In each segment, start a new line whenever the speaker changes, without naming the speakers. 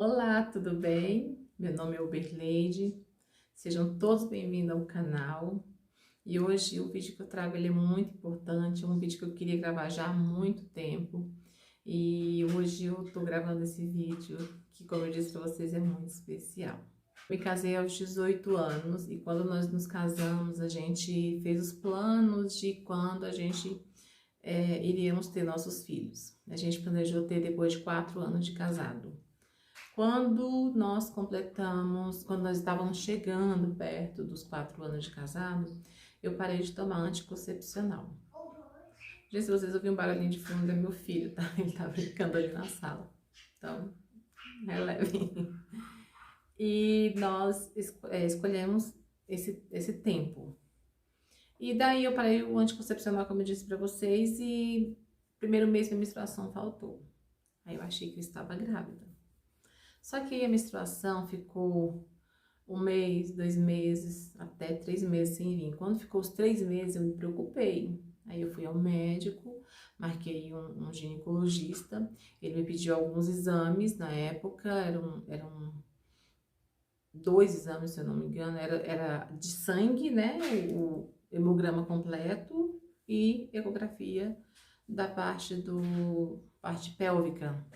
Olá, tudo bem? Meu nome é Uberleide, sejam todos bem-vindos ao canal. E hoje o vídeo que eu trago ele é muito importante, é um vídeo que eu queria gravar já há muito tempo. E hoje eu tô gravando esse vídeo que, como eu disse para vocês, é muito especial. Me casei aos 18 anos e quando nós nos casamos, a gente fez os planos de quando a gente iríamos ter nossos filhos. A gente planejou ter depois de 4 anos de casado. Quando nós estávamos chegando perto dos 4 anos de casado, eu parei de tomar anticoncepcional. Gente, se vocês ouvirem um barulhinho de fundo, é meu filho, tá? Ele tá brincando ali na sala. Então, relevem. E nós escolhemos esse tempo. E daí eu parei o anticoncepcional, como eu disse pra vocês, e primeiro mês minha menstruação faltou. Aí eu achei que eu estava grávida. Só que aí a menstruação ficou 1 mês, 2 meses, até 3 meses sem vir. Quando ficou os 3 meses, eu me preocupei. Aí eu fui ao médico, marquei um ginecologista, ele me pediu alguns exames na época, eram 2 exames, se eu não me engano, era de sangue, né, o hemograma completo e ecografia da parte pélvica.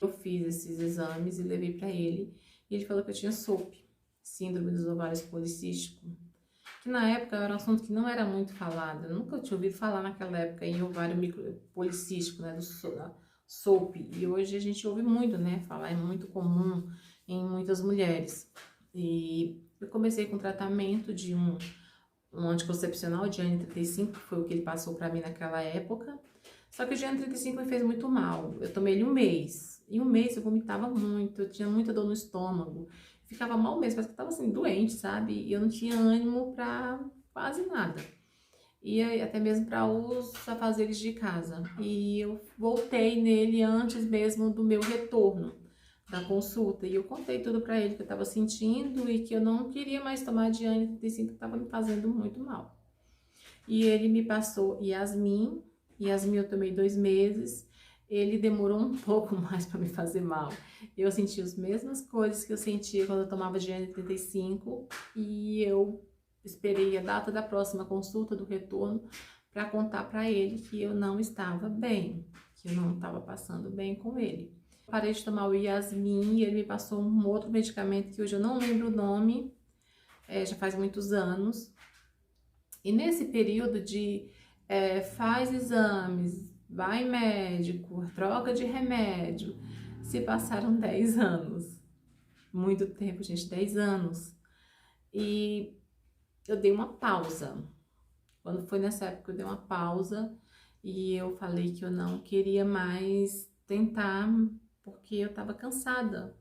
Eu fiz esses exames e levei para ele, e ele falou que eu tinha SOP, síndrome dos ovários policísticos, que na época era um assunto que não era muito falado. Eu nunca tinha ouvido falar naquela época em ovário policístico, né, da SOP, e hoje a gente ouve muito, né, falar, é muito comum em muitas mulheres. E eu comecei com tratamento de um anticoncepcional de AN35, que foi o que ele passou para mim naquela época. Só que o GN35 me fez muito mal. Eu tomei ele 1 mês. Em 1 mês eu vomitava muito, eu tinha muita dor no estômago. Ficava mal mesmo, parece que eu tava assim, doente, sabe? E eu não tinha ânimo pra quase nada. E aí, até mesmo para os afazeres de casa. E eu voltei nele antes mesmo do meu retorno da consulta. E eu contei tudo pra ele que eu tava sentindo e que eu não queria mais tomar Diane 35, que tava me fazendo muito mal. E ele me passou Yasmin eu tomei 2 meses, ele demorou um pouco mais para me fazer mal. Eu senti as mesmas coisas que eu sentia quando eu tomava Diane 35 e eu esperei a data da próxima consulta do retorno para contar para ele que eu não estava bem, que eu não estava passando bem com ele. Parei de tomar o Yasmin e ele me passou um outro medicamento que hoje eu não lembro o nome, já faz muitos anos. E nesse período de faz exames, vai médico, troca de remédio, se passaram 10 anos. Muito tempo, gente, 10 anos. E eu dei uma pausa. Quando foi nessa época, eu dei uma pausa e eu falei que eu não queria mais tentar, porque eu tava cansada.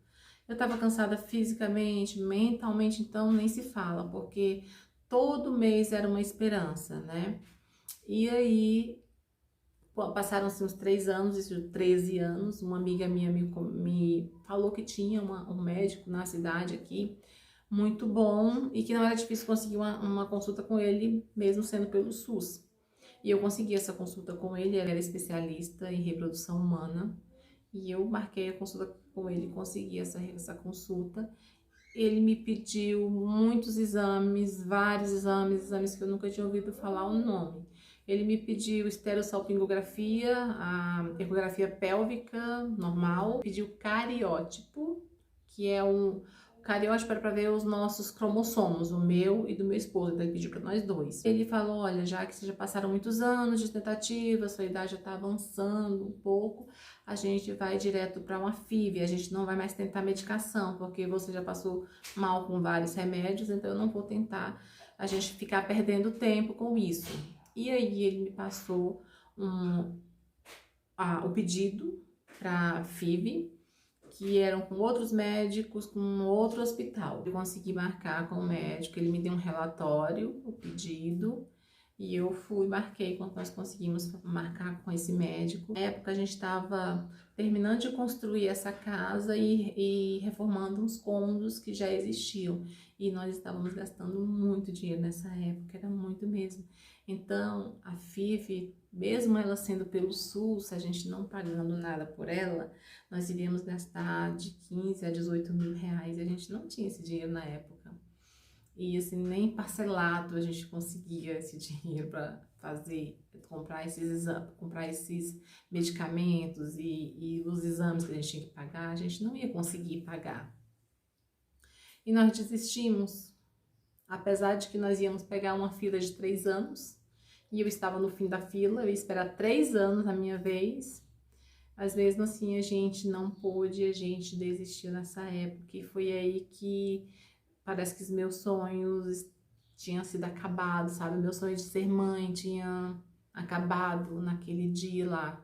Eu tava cansada fisicamente, mentalmente, então nem se fala, porque todo mês era uma esperança, né? E aí, passaram-se uns 3 anos, isso 13 anos, uma amiga minha me falou que tinha um médico na cidade aqui, muito bom, e que não era difícil conseguir uma consulta com ele, mesmo sendo pelo SUS. E eu consegui essa consulta com ele, ele era especialista em reprodução humana, e eu marquei a consulta com ele, consegui essa consulta. Ele me pediu muitos exames, vários exames que eu nunca tinha ouvido falar o nome. Ele me pediu esterossalpingografia, a ecografia pélvica normal, pediu cariótipo, que é cariótipo era para ver os nossos cromossomos, o meu e do meu esposo, então ele pediu para nós dois. Ele falou, olha, já que vocês já passaram muitos anos de tentativa, sua idade já está avançando um pouco, a gente vai direto para uma FIV, a gente não vai mais tentar medicação, porque você já passou mal com vários remédios, então eu não vou tentar a gente ficar perdendo tempo com isso. E aí ele me passou o pedido para FIV, que eram com outros médicos, com outro hospital. Eu consegui marcar com o médico, ele me deu um relatório, o pedido, E eu fui, marquei quando nós conseguimos marcar com esse médico. Na época a gente estava terminando de construir essa casa e reformando uns cômodos que já existiam. E nós estávamos gastando muito dinheiro nessa época, era muito mesmo. Então a FIV, mesmo ela sendo pelo SUS, a gente não pagando nada por ela, nós iríamos gastar de 15 a 18 mil reais. E a gente não tinha esse dinheiro na época. E assim, nem parcelado a gente conseguia esse dinheiro para comprar esses medicamentos e os exames que a gente tinha que pagar, a gente não ia conseguir pagar. E nós desistimos, apesar de que nós íamos pegar uma fila de 3 anos, e eu estava no fim da fila, eu ia esperar 3 anos a minha vez, mas mesmo assim a gente não pôde, a gente desistiu nessa época, e foi aí que parece que os meus sonhos tinham sido acabados, sabe? Meu sonho de ser mãe tinha acabado naquele dia lá,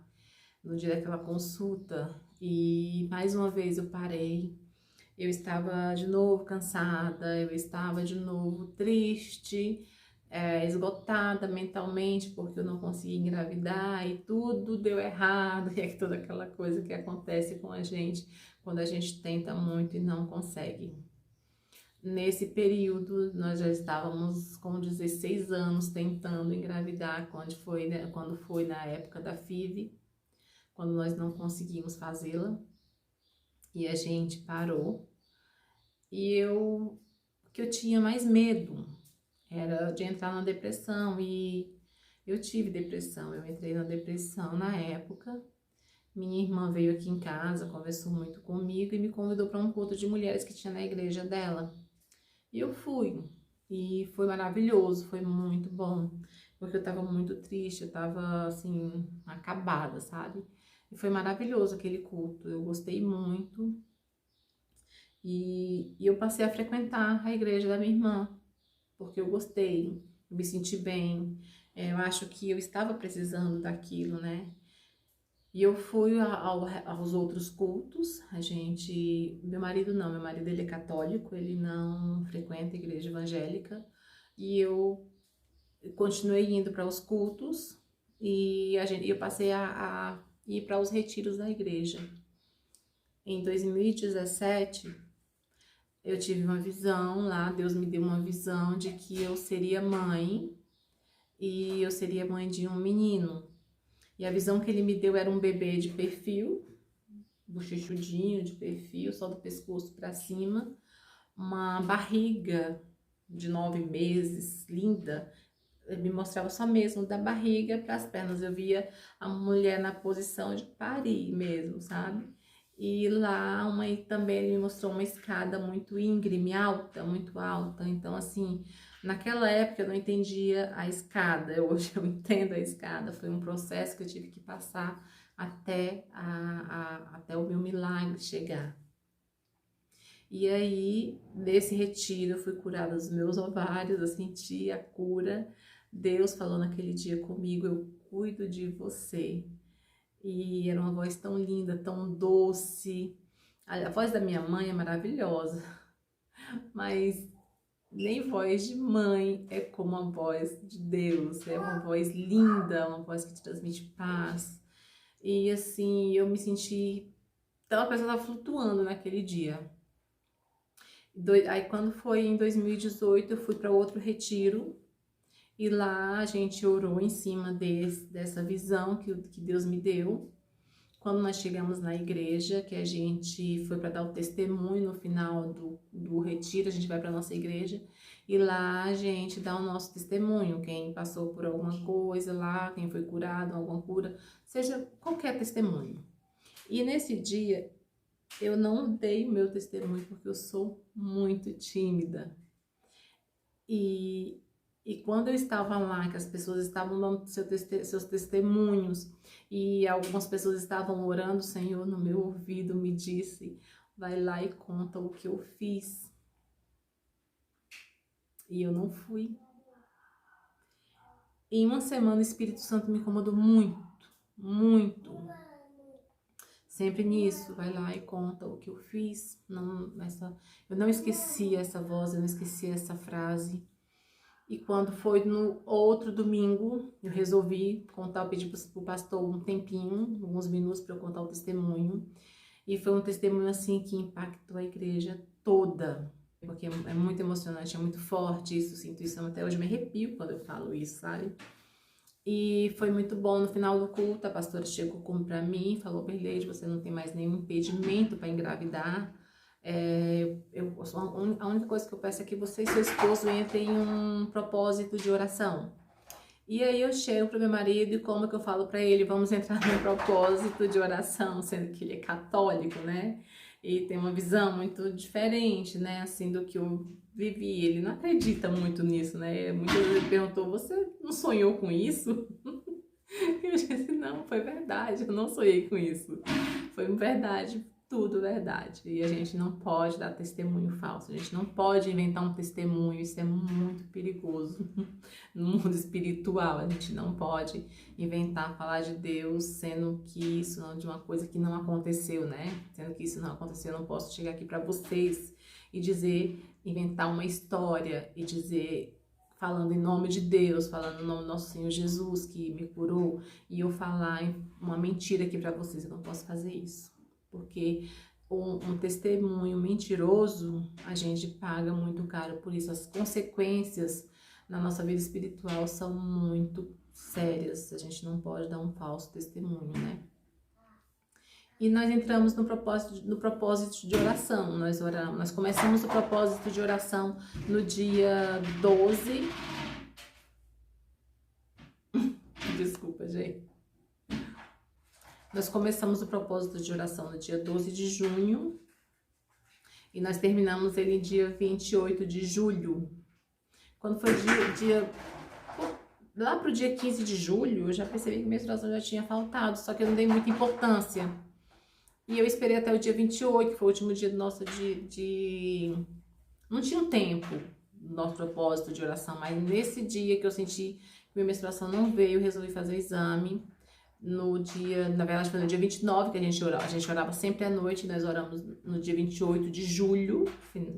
no dia daquela consulta. E mais uma vez eu parei. Eu estava de novo cansada, eu estava de novo triste, esgotada mentalmente, porque eu não conseguia engravidar e tudo deu errado. E é toda aquela coisa que acontece com a gente quando a gente tenta muito e não consegue. Nesse período, nós já estávamos com 16 anos tentando engravidar, quando foi na época da FIV, quando nós não conseguimos fazê-la, e a gente parou. E o que eu tinha mais medo era de entrar na depressão, e eu tive depressão, eu entrei na depressão na época. Minha irmã veio aqui em casa, conversou muito comigo e me convidou para um culto de mulheres que tinha na igreja dela. E eu fui, e foi maravilhoso, foi muito bom, porque eu tava muito triste, eu tava assim, acabada, sabe? E foi maravilhoso aquele culto, eu gostei muito, e eu passei a frequentar a igreja da minha irmã, porque eu gostei, eu me senti bem, eu acho que eu estava precisando daquilo, né? E eu fui aos outros cultos, meu marido não, meu marido ele é católico, ele não frequenta a igreja evangélica, e eu continuei indo para os cultos, e eu passei a ir para os retiros da igreja. Em 2017, eu tive uma visão lá, Deus me deu uma visão de que eu seria mãe, e eu seria mãe de um menino. E a visão que ele me deu era um bebê de perfil, bochechudinho, de perfil, só do pescoço para cima, uma barriga de 9 meses, linda. Ele me mostrava só mesmo da barriga para as pernas. Eu via a mulher na posição de parir mesmo, sabe? E lá também ele me mostrou uma escada muito íngreme, alta, muito alta. Então, assim, naquela época eu não entendia a escada. Hoje eu entendo a escada. Foi um processo que eu tive que passar até o meu milagre chegar. E aí, nesse retiro, eu fui curada dos meus ovários, eu senti a cura. Deus falou naquele dia comigo, eu cuido de você. E era uma voz tão linda, tão doce. A voz da minha mãe é maravilhosa, mas nem voz de mãe é como a voz de Deus. É uma voz linda, uma voz que te transmite paz. E assim, eu me senti... Então a pessoa estava flutuando naquele dia. Aí quando foi em 2018, eu fui para outro retiro. E lá a gente orou em cima dessa visão que Deus me deu. Quando nós chegamos na igreja, que a gente foi para dar o testemunho no final do retiro, a gente vai para nossa igreja e lá a gente dá o nosso testemunho. Quem passou por alguma coisa lá, quem foi curado, alguma cura, seja qualquer testemunho. E nesse dia eu não dei o meu testemunho porque eu sou muito tímida. E quando eu estava lá, que as pessoas estavam dando seus testemunhos e algumas pessoas estavam orando, o Senhor no meu ouvido me disse, vai lá e conta o que eu fiz. E eu não fui. Em uma semana o Espírito Santo me incomodou muito, muito. Sempre nisso, vai lá e conta o que eu fiz. Eu não esqueci essa voz, eu não esqueci essa frase. E quando foi no outro domingo, eu resolvi contar, eu pedi pro pastor um tempinho, alguns minutos para eu contar o testemunho. E foi um testemunho assim que impactou a igreja toda, porque é muito emocionante, é muito forte isso, sinto isso, até hoje me arrepio quando eu falo isso, sabe? E foi muito bom. No final do culto, a pastora chegou para mim e falou: Berleide, você não tem mais nenhum impedimento para engravidar. A única coisa que eu peço é que você e seu esposo entrem em um propósito de oração. E aí eu chego pro meu marido e como que eu falo para ele, vamos entrar num propósito de oração, sendo que ele é católico, né? E tem uma visão muito diferente, né, assim, do que eu vivi. Ele não acredita muito nisso, né? Muitas vezes ele perguntou: você não sonhou com isso? Eu disse: não, foi verdade, eu não sonhei com isso. Foi verdade, tudo verdade. E a gente não pode dar testemunho falso, a gente não pode inventar um testemunho, isso é muito perigoso. No mundo espiritual, a gente não pode inventar, falar de Deus, sendo que isso não, de uma coisa que não aconteceu, né? Sendo que isso não aconteceu, eu não posso chegar aqui para vocês e dizer, inventar uma história e dizer, falando em nome de Deus, falando em nome do nosso Senhor Jesus que me curou, e eu falar uma mentira aqui para vocês. Eu não posso fazer isso, porque um testemunho mentiroso, a gente paga muito caro por isso. As consequências na nossa vida espiritual são muito sérias, a gente não pode dar um falso testemunho, né? E nós entramos no propósito de oração, nós começamos o propósito de oração no dia 12, desculpa, gente. Nós começamos o propósito de oração no dia 12 de junho e nós terminamos ele em dia 28 de julho. Quando foi lá pro dia 15 de julho, eu já percebi que a menstruação já tinha faltado, só que eu não dei muita importância. E eu esperei até o dia 28, que foi o último dia do nosso Não tinha um tempo do nosso propósito de oração, mas nesse dia que eu senti que minha menstruação não veio, eu resolvi fazer o exame. Na verdade foi no dia 29 que a gente orava sempre à noite, nós oramos no dia 28 de julho,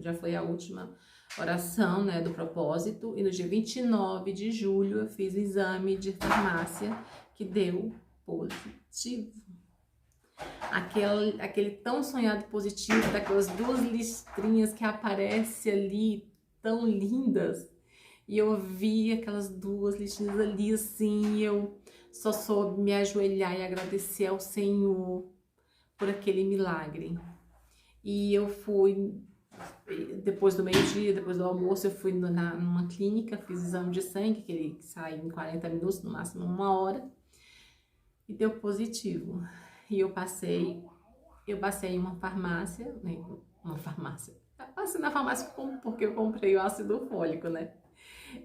já foi a última oração, né, do propósito, e no dia 29 de julho eu fiz o exame de farmácia que deu positivo. Aquele tão sonhado positivo, daquelas duas listrinhas que aparecem ali, tão lindas, e eu vi aquelas duas listrinhas ali assim, e eu só soube me ajoelhar e agradecer ao Senhor por aquele milagre. E eu fui, depois do meio-dia, depois do almoço, eu fui numa clínica, fiz exame de sangue, que ele sai em 40 minutos, no máximo 1 hora, e deu positivo. E eu passei em uma farmácia, passei na farmácia porque eu comprei o ácido fólico, né?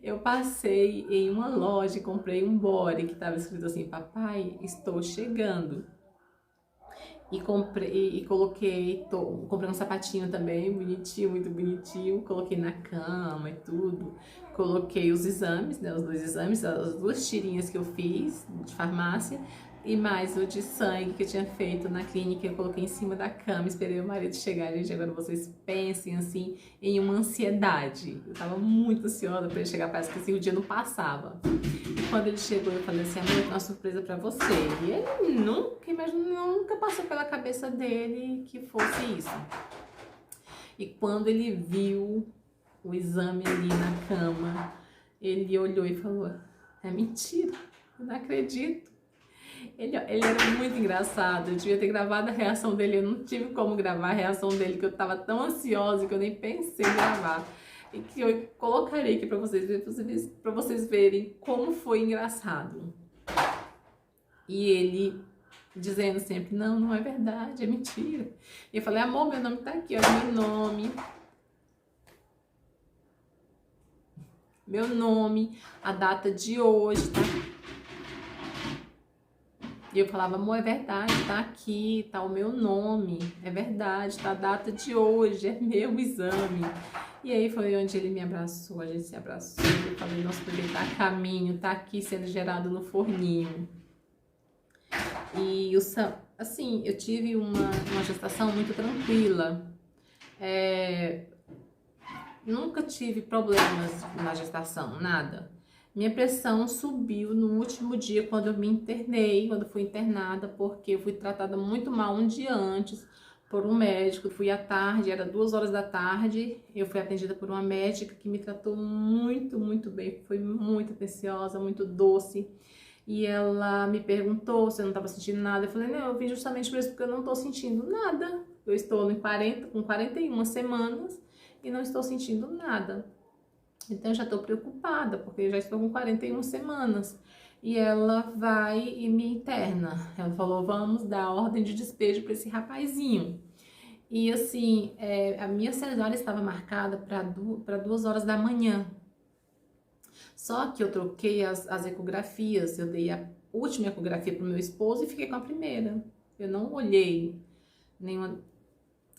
Eu passei em uma loja e comprei um body que estava escrito assim: papai, estou chegando. E comprei um sapatinho também, bonitinho, muito bonitinho, coloquei na cama e tudo. Coloquei os exames, né, os 2 exames, as 2 tirinhas que eu fiz de farmácia e mais o de sangue que eu tinha feito na clínica, eu coloquei em cima da cama, esperei o marido chegar. Gente, agora vocês pensem assim em uma ansiedade. Eu tava muito ansiosa para ele chegar, parece que assim o dia não passava. E quando ele chegou, eu falei assim: amor, uma surpresa para você. E ele nunca passou pela cabeça dele que fosse isso. E quando ele viu o exame ali na cama, ele olhou e falou: é mentira, eu não acredito. Ele era muito engraçado, eu devia ter gravado a reação dele, eu não tive como gravar a reação dele, que eu tava tão ansiosa que eu nem pensei em gravar. E que eu colocarei aqui pra vocês verem como foi engraçado. E ele dizendo sempre: não, não é verdade, é mentira. E eu falei: amor, meu nome tá aqui, olha meu nome. Meu nome, a data de hoje, tá? E eu falava: amor, é verdade, tá aqui, tá o meu nome, é verdade, tá a data de hoje, é meu exame. E aí foi onde ele me abraçou, a gente se abraçou, eu falei: nosso bebê tá a caminho, tá aqui sendo gerado no forninho. E assim, eu tive uma gestação muito tranquila. nunca tive problemas na gestação, nada. Minha pressão subiu no último dia quando eu me internei, quando eu fui internada, porque eu fui tratada muito mal um dia antes por um médico. Fui à tarde, era 2 horas da tarde, eu fui atendida por uma médica que me tratou muito, muito bem, foi muito atenciosa, muito doce. E ela me perguntou se eu não estava sentindo nada. Eu falei, não, eu vim justamente por isso, porque eu não estou sentindo nada. Eu estou com 41 semanas e não estou sentindo nada. Então eu já estou preocupada, porque eu já estou com 41 semanas. E ela vai e me interna. Ela falou, vamos dar ordem de despejo para esse rapazinho. E assim, a minha cesárea estava marcada para 2 horas da manhã. Só que eu troquei as ecografias, eu dei a última ecografia para o meu esposo e fiquei com a primeira. Eu não olhei nenhuma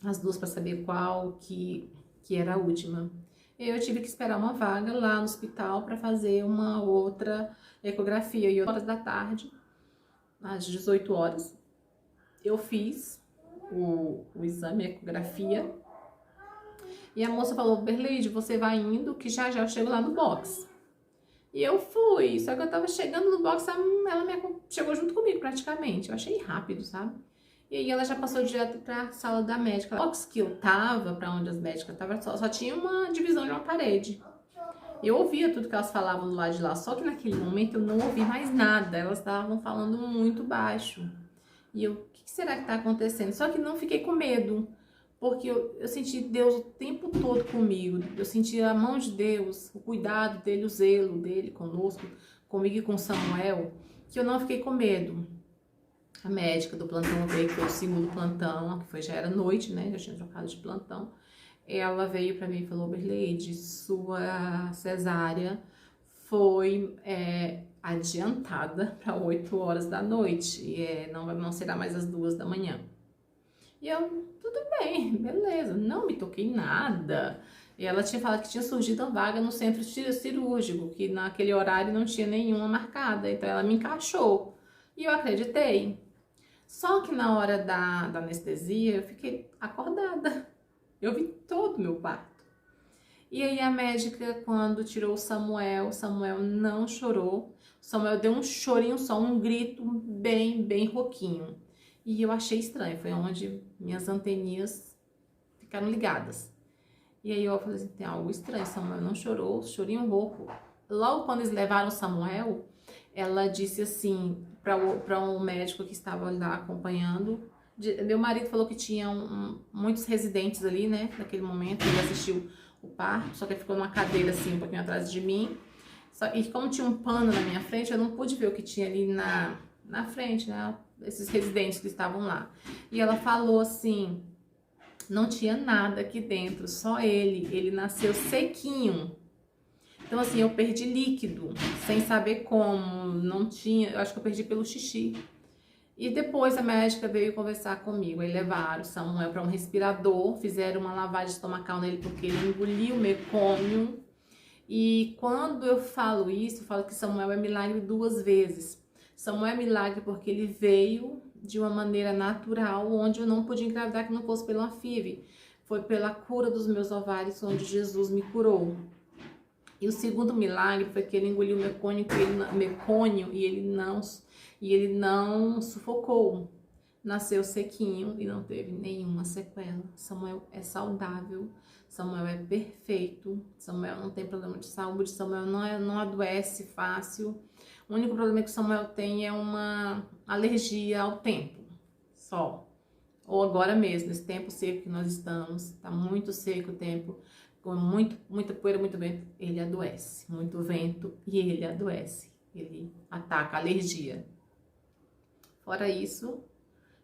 as duas para saber qual que era a última. Eu tive que esperar uma vaga lá no hospital para fazer uma outra ecografia. E 8 horas da tarde, às 18 horas, eu fiz o exame, a ecografia. E a moça falou, Berleide, você vai indo que já já eu chego lá no box. E eu fui, só que eu tava chegando no box, chegou junto comigo praticamente. Eu achei rápido, sabe? E aí ela já passou direto pra sala da médica. O box que eu tava, pra onde as médicas estavam, só tinha uma divisão de uma parede. Eu ouvia tudo que elas falavam do lado de lá, só que naquele momento eu não ouvi mais nada. Elas estavam falando muito baixo. E eu, o que será que tá acontecendo? Só que não fiquei com medo, porque eu senti Deus o tempo todo comigo. Eu senti a mão de Deus, o cuidado dele, o zelo dele conosco, comigo e com Samuel, que eu não fiquei com medo. A médica do plantão veio, que foi o segundo plantão, já era noite, né? Já tinha trocado de plantão. Ela veio pra mim e falou, Berleide, sua cesárea foi adiantada para 8 horas da noite e não será mais às 2 da manhã. E eu, tudo bem, beleza, não me toquei em nada. E ela tinha falado que tinha surgido uma vaga no centro cirúrgico, que naquele horário não tinha nenhuma marcada, então ela me encaixou. E eu acreditei. Só que na hora da anestesia eu fiquei acordada. Eu vi todo o meu parto. E aí a médica, quando tirou o Samuel não chorou. Samuel deu um chorinho só, um grito bem, bem rouquinho. E eu achei estranho, foi onde minhas anteninhas ficaram ligadas. E aí eu falei assim, tem algo estranho, Samuel não chorou, chorinho rouco. Logo quando eles levaram o Samuel, ela disse assim, para um médico que estava lá acompanhando, meu marido falou que tinha muitos residentes ali, né, naquele momento, ele assistiu o parto, só que ele ficou numa cadeira assim, um pouquinho atrás de mim, e como tinha um pano na minha frente, eu não pude ver o que tinha ali na frente, né, esses residentes que estavam lá. E ela falou assim, não tinha nada aqui dentro, só ele nasceu sequinho. Então assim, eu perdi líquido, sem saber como, não tinha, eu acho que eu perdi pelo xixi. E depois a médica veio conversar comigo, aí levaram o Samuel para um respirador, fizeram uma lavagem estomacal nele porque ele engoliu mecônio. E quando eu falo isso, eu falo que Samuel é milagre 2 vezes. Samuel é milagre porque ele veio de uma maneira natural, onde eu não podia engravidar que não fosse pela FIV. Foi pela cura dos meus ovários, onde Jesus me curou. E o segundo milagre foi que ele engoliu mecônio e ele não sufocou. Nasceu sequinho e não teve nenhuma sequela. Samuel é saudável, Samuel é perfeito, Samuel não tem problema de saúde, Samuel não adoece fácil. O único problema que Samuel tem é uma alergia ao tempo, só. Ou agora mesmo, esse tempo seco que nós estamos, tá muito seco o tempo, com muita poeira, muito vento, ele adoece. Muito vento e ele adoece. Ele ataca a alergia. Fora isso,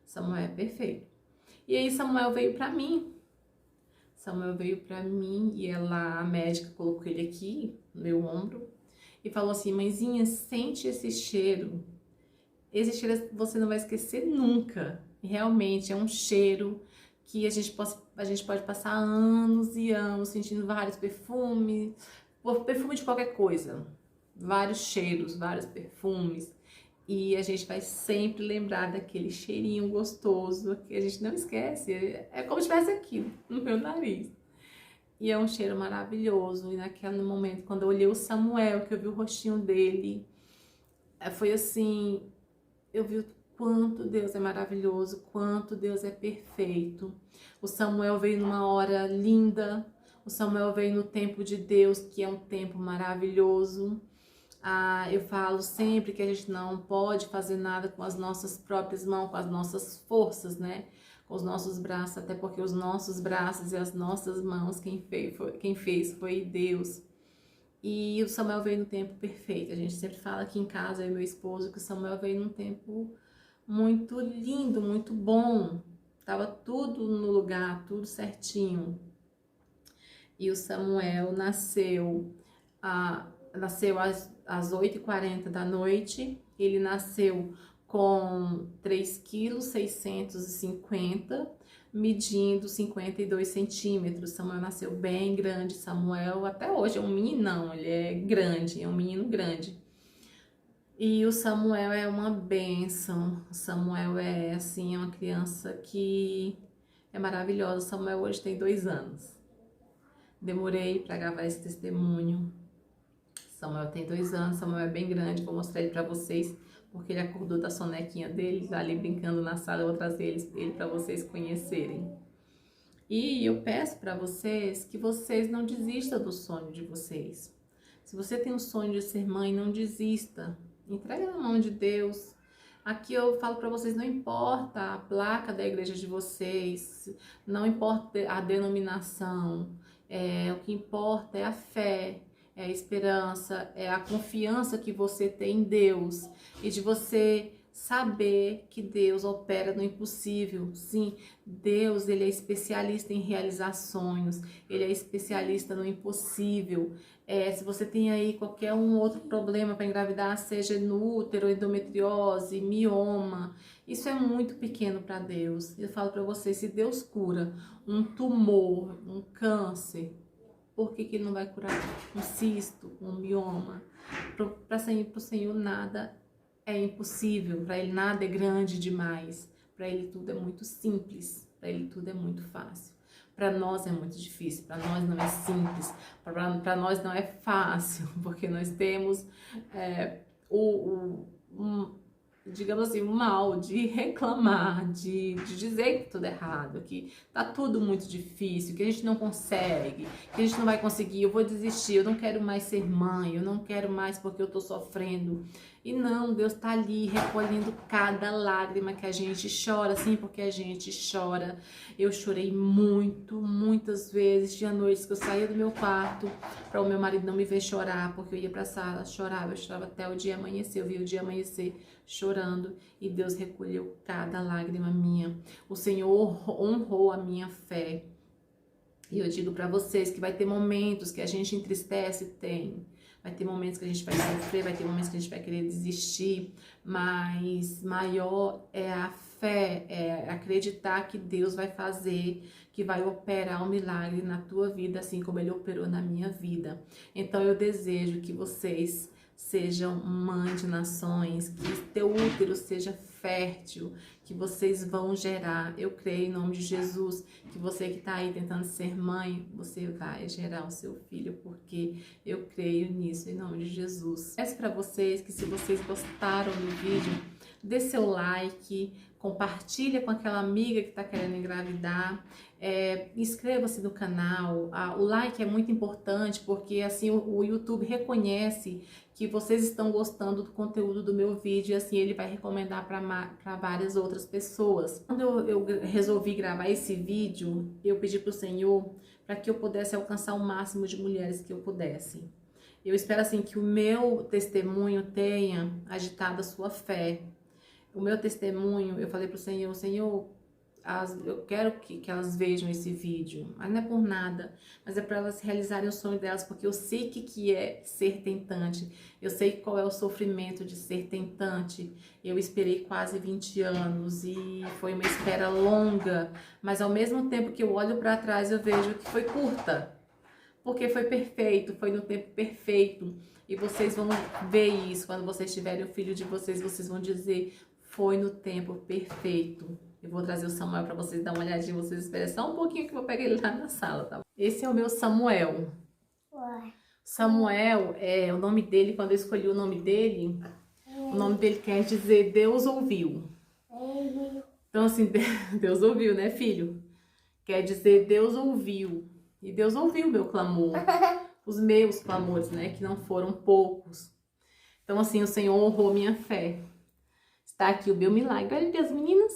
Samuel é perfeito. E aí Samuel veio pra mim. Samuel veio pra mim e a médica colocou ele aqui no meu ombro e falou assim, mãezinha, sente esse cheiro. Esse cheiro você não vai esquecer nunca. E realmente é um cheiro que a gente pode passar anos e anos sentindo vários perfumes, perfume de qualquer coisa, vários cheiros, vários perfumes. E a gente vai sempre lembrar daquele cheirinho gostoso que a gente não esquece. É como se estivesse aqui no meu nariz. E é um cheiro maravilhoso. E naquele momento, quando eu olhei o Samuel, que eu vi o rostinho dele, foi assim, eu vi o quanto Deus é maravilhoso, quanto Deus é perfeito. O Samuel veio numa hora linda, o Samuel veio no tempo de Deus, que é um tempo maravilhoso. Eu falo sempre que a gente não pode fazer nada com as nossas próprias mãos, com as nossas forças, né? Com os nossos braços, até porque os nossos braços e as nossas mãos, quem fez foi Deus. E o Samuel veio no tempo perfeito. A gente sempre fala aqui em casa, eu e meu esposo, que o Samuel veio num tempo muito lindo, muito bom. Tava tudo no lugar, tudo certinho. E o Samuel nasceu às 8h40 da noite. Ele nasceu com 3,650 kg, medindo 52 centímetros. Samuel nasceu bem grande. Samuel até hoje é um meninão, ele é grande, é um menino grande. E o Samuel é uma bênção. O Samuel é assim, é uma criança que é maravilhosa. O Samuel hoje tem 2 anos. Demorei para gravar esse testemunho. Samuel tem 2 anos, Samuel é bem grande, vou mostrar ele para vocês, porque ele acordou da sonequinha dele, tá ali brincando na sala, eu vou trazer ele para vocês conhecerem. E eu peço para vocês que vocês não desistam do sonho de vocês. Se você tem um sonho de ser mãe, não desista. Entrega na mão de Deus. Aqui eu falo para vocês, não importa a placa da igreja de vocês, não importa a denominação, o que importa é a fé, é a esperança, é a confiança que você tem em Deus e de você saber que Deus opera no impossível. Sim, Deus, ele é especialista em realizar sonhos, ele é especialista no impossível. Se você tem aí qualquer outro problema para engravidar, seja no útero, endometriose, mioma, isso é muito pequeno para Deus. Eu falo para você, se Deus cura um tumor, um câncer, por que ele não vai curar um cisto, um mioma? Para o Senhor nada é impossível, para ele nada é grande demais, para ele tudo é muito simples, para ele tudo é muito fácil. Para nós é muito difícil, para nós não é simples, para nós não é fácil, porque nós temos digamos assim, o mal de reclamar, de dizer que tudo é errado, que tá tudo muito difícil, que a gente não consegue, que a gente não vai conseguir, eu vou desistir, eu não quero mais ser mãe, eu não quero mais porque eu tô sofrendo. E não, Deus tá ali recolhendo cada lágrima que a gente chora, sim, porque a gente chora. Eu chorei muito, muitas vezes, tinha noites que eu saía do meu quarto para o meu marido não me ver chorar, porque eu ia pra sala, eu chorava até o dia amanhecer, eu via o dia amanhecer chorando, e Deus recolheu cada lágrima minha. O Senhor honrou a minha fé. E eu digo para vocês que vai ter momentos que a gente entristece, vai ter momentos que a gente vai sofrer, vai ter momentos que a gente vai querer desistir, mas maior é a fé, é acreditar que Deus vai fazer, que vai operar um milagre na tua vida, assim como Ele operou na minha vida. Então eu desejo que vocês sejam mãe de nações, que teu útero seja fértil, que vocês vão gerar. Eu creio em nome de Jesus que você que está aí tentando ser mãe, você vai gerar o seu filho, porque eu creio nisso em nome de Jesus. Peço para vocês que, se vocês gostaram do vídeo, dê seu like, compartilha com aquela amiga que está querendo engravidar, inscreva-se no canal. O like é muito importante, porque assim o YouTube reconhece que vocês estão gostando do conteúdo do meu vídeo, e assim ele vai recomendar para várias outras pessoas. Quando eu resolvi gravar esse vídeo, eu pedi para o Senhor para que eu pudesse alcançar o máximo de mulheres que eu pudesse. Eu espero assim que o meu testemunho tenha agitado a sua fé. O meu testemunho, eu falei para o Senhor, Senhor, eu quero que elas vejam esse vídeo, mas não é por nada, mas é para elas realizarem o sonho delas, porque eu sei que é ser tentante, eu sei qual é o sofrimento de ser tentante. Eu esperei quase 20 anos e foi uma espera longa, mas ao mesmo tempo que eu olho para trás eu vejo que foi curta, porque foi perfeito, foi no tempo perfeito. E vocês vão ver isso, quando vocês tiverem o filho de vocês, vocês vão dizer, foi no tempo perfeito. Eu vou trazer o Samuel para vocês dar uma olhadinha, vocês esperem só um pouquinho que eu vou pegar ele lá na sala, tá? Esse é o meu Samuel. Samuel, o nome dele, quando eu escolhi o nome dele quer dizer Deus ouviu. Então assim, Deus ouviu, né, filho? Quer dizer Deus ouviu. E Deus ouviu o meu clamor, os meus clamores, né, que não foram poucos. Então assim, o Senhor honrou minha fé. Está aqui o meu milagre. Olha Deus, meninas.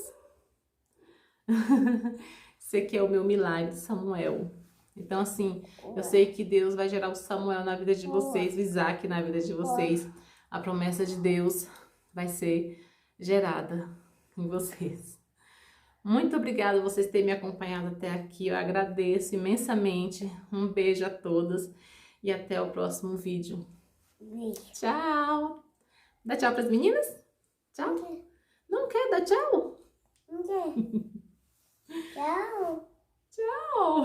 Esse aqui é o meu milagre, Samuel. Então assim, eu sei que Deus vai gerar o Samuel na vida de vocês, o Isaac na vida de vocês. A promessa de Deus vai ser gerada em vocês. Muito obrigada por vocês terem me acompanhado até aqui. Eu agradeço imensamente. Um beijo a todas e até o próximo vídeo. Tchau! Dá tchau para as meninas? Tchau! Não quer dar tchau?
Tchau.
Tchau!